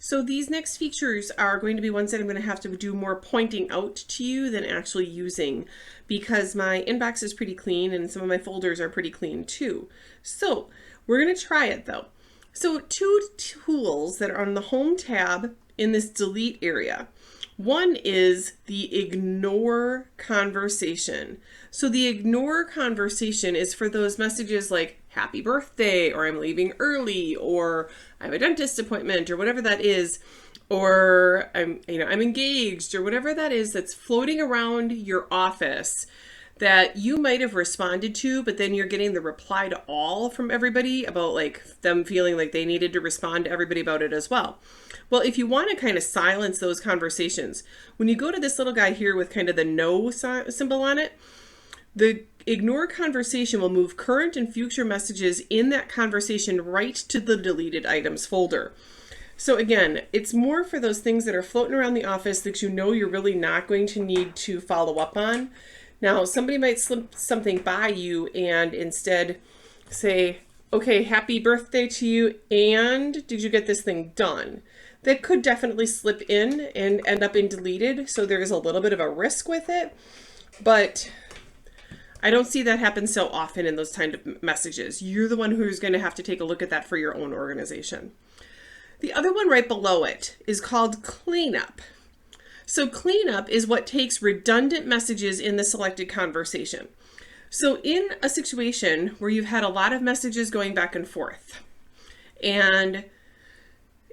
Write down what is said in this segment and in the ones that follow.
So these next features are going to be ones that I'm going to have to do more pointing out to you than actually using, because my inbox is pretty clean and some of my folders are pretty clean too. So we're going to try it though. So two tools that are on the Home tab in this delete area. One is the ignore conversation. So the ignore conversation is for those messages like happy birthday, or I'm leaving early, or I have a dentist appointment, or whatever that is, or I'm engaged, or whatever that is that's floating around your office that you might have responded to, but then you're getting the reply to all from everybody about like them feeling like they needed to respond to everybody about it as well. Well, if you want to kind of silence those conversations, when you go to this little guy here with kind of the no symbol on it, the ignore conversation will move current and future messages in that conversation right to the deleted items folder. So again, it's more for those things that are floating around the office that you know you're really not going to need to follow up on. Now, somebody might slip something by you and instead say, okay, happy birthday to you, and did you get this thing done? That could definitely slip in and end up in deleted, so there is a little bit of a risk with it, but I don't see that happen so often in those kind of messages. You're the one who's going to have to take a look at that for your own organization. The other one right below it is called cleanup. So cleanup is what takes redundant messages in the selected conversation. So in a situation where you've had a lot of messages going back and forth, and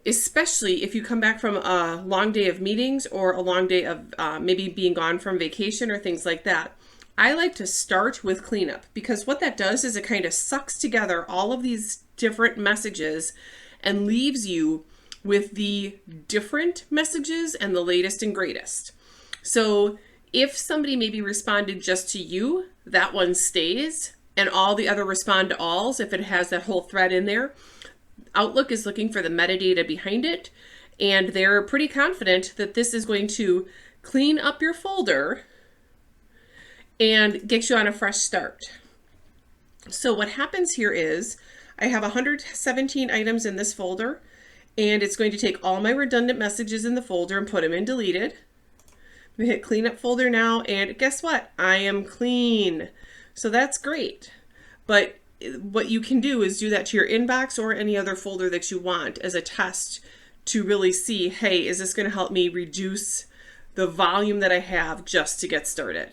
especially if you come back from a long day of meetings or a long day of maybe being gone from vacation or things like that, I like to start with cleanup, because what that does is it kind of sucks together all of these different messages and leaves you with the different messages and the latest and greatest. So if somebody maybe responded just to you, that one stays, and all the other respond to alls, if it has that whole thread in there. Outlook is looking for the metadata behind it, and they're pretty confident that this is going to clean up your folder and get you on a fresh start. So what happens here is I have 117 items in this folder, and it's going to take all my redundant messages in the folder and put them in deleted. I'm going to hit cleanup folder now, and guess what? I am clean. So that's great. But what you can do is do that to your inbox or any other folder that you want as a test to really see, hey, is this going to help me reduce the volume that I have just to get started?